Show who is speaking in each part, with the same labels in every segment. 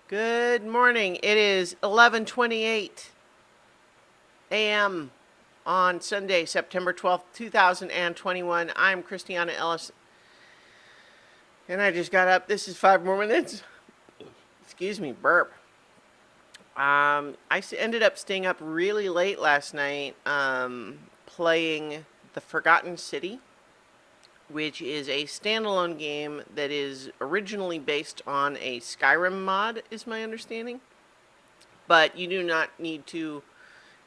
Speaker 1: Good morning. It is 11:28 a.m. on Sunday, September 12th, 2021. I'm Christiana Ellis, and I just got up. This is 5 more minutes. Excuse me, burp. Ended up staying up really late last night playing The Forgotten City, which is a standalone game that is originally based on a Skyrim mod, is my understanding. But you do not need to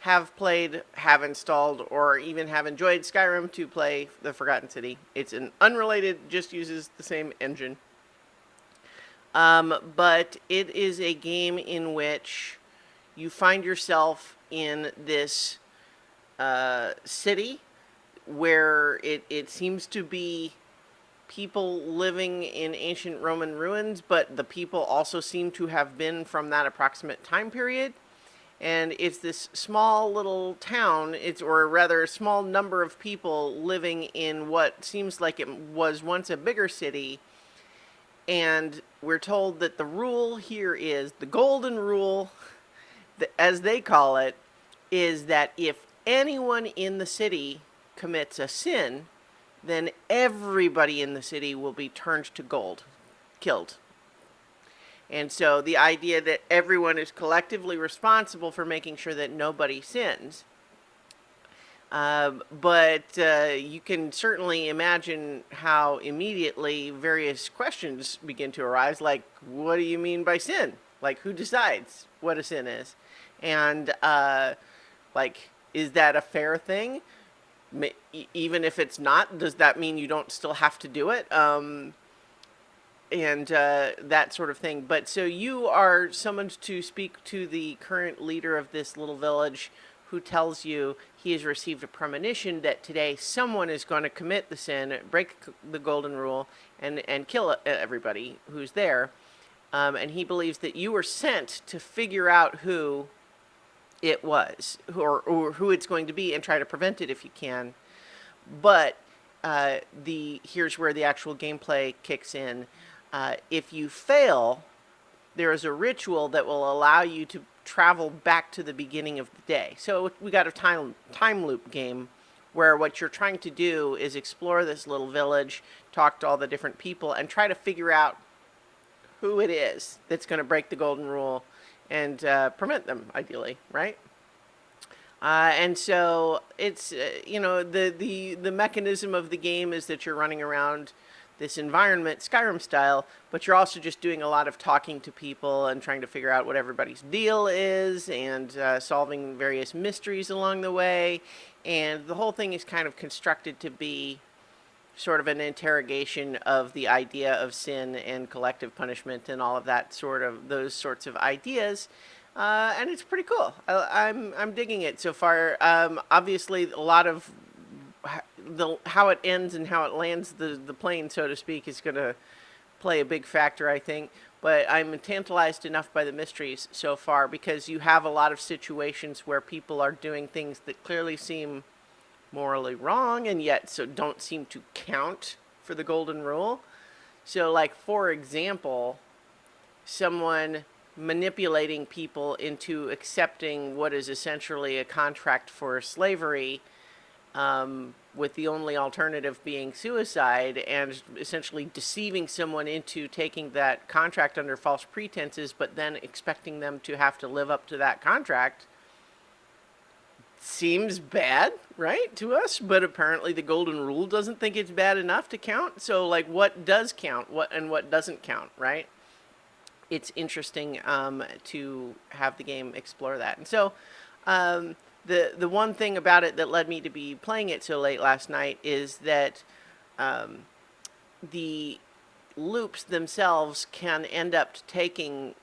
Speaker 1: have played, have installed, or even have enjoyed Skyrim to play The Forgotten City. It's an unrelated, just uses the same engine. But it is a game in which you find yourself in this city where it seems to be people living in ancient Roman ruins, but the people also seem to have been from that approximate time period. And it's this small little town, or rather a small number of people living in what seems like it was once a bigger city. And we're told that the rule here is the golden rule, as they call it, is that if anyone in the city commits a sin, then everybody in the city will be turned to gold, killed. And so the idea that everyone is collectively responsible for making sure that nobody sins. But you can certainly imagine how immediately various questions begin to arise, like, what do you mean by sin? Like, who decides what a sin is? And, is that a fair thing? Even if it's not, does that mean you don't still have to do it? And that sort of thing. But so you are summoned to speak to the current leader of this little village, who tells you he has received a premonition that today someone is going to commit the sin, break the golden rule, and kill everybody who's there. And he believes that you were sent to figure out who it was, or who it's going to be, and try to prevent it if you can. But here's where the actual gameplay kicks in. If you fail, there is a ritual that will allow you to travel back to the beginning of the day. So we got a time loop game where what you're trying to do is explore this little village, talk to all the different people, and try to figure out who it is that's going to break the golden rule and prevent them, ideally, right? And so it's the mechanism of the game is that you're running around this environment, Skyrim style, but you're also just doing a lot of talking to people and trying to figure out what everybody's deal is, and solving various mysteries along the way. And the whole thing is kind of constructed to be sort of an interrogation of the idea of sin and collective punishment and all of that those sorts of ideas. And it's pretty cool. I'm digging it so far. Obviously, a lot of how it ends and how it lands the plane, so to speak, is going to play a big factor, I think. But I'm tantalized enough by the mysteries so far, because you have a lot of situations where people are doing things that clearly seem morally wrong and yet so don't seem to count for the golden rule. So, like, for example, someone manipulating people into accepting what is essentially a contract for slavery, with the only alternative being suicide, and essentially deceiving someone into taking that contract under false pretenses, but then expecting them to have to live up to that contract. Seems bad, right, to us, but apparently the golden rule doesn't think it's bad enough to count. So, like, what does count, what doesn't count, right? It's interesting to have the game explore that. And so the one thing about it that led me to be playing it so late last night is that the loops themselves can end up taking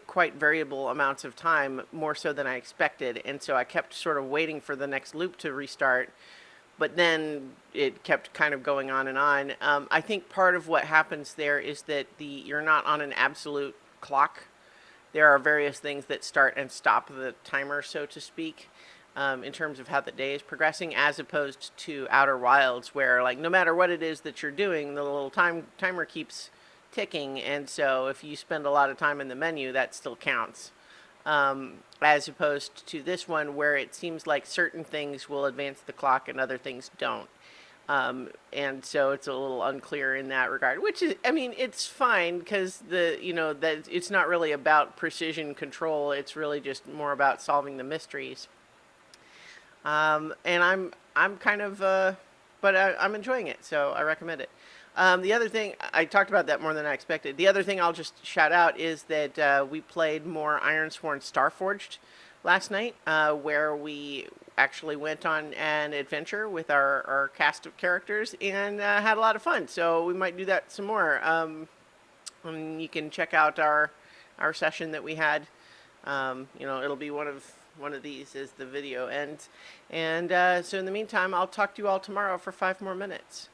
Speaker 1: quite variable amounts of time, more so than I expected. And so I kept sort of waiting for the next loop to restart, but then it kept kind of going on and on. I think part of what happens there is that you're not on an absolute clock. There are various things that start and stop the timer, so to speak, in terms of how the day is progressing, as opposed to Outer Wilds, where, like, no matter what it is that you're doing, the little timer keeps ticking, and so if you spend a lot of time in the menu, that still counts. As opposed to this one where it seems like certain things will advance the clock and other things don't. And so it's a little unclear in that regard, which is, I mean, it's fine because that it's not really about precision control. It's really just more about solving the mysteries. And I'm kind of, but I'm enjoying it, so I recommend it. The other thing, I talked about that more than I expected. The other thing I'll just shout out is that we played more Ironsworn Starforged last night, where we actually went on an adventure with our cast of characters and had a lot of fun. So we might do that some more. And you can check out our session that we had. It'll be one of these as the video ends. And so in the meantime, I'll talk to you all tomorrow for 5 more minutes.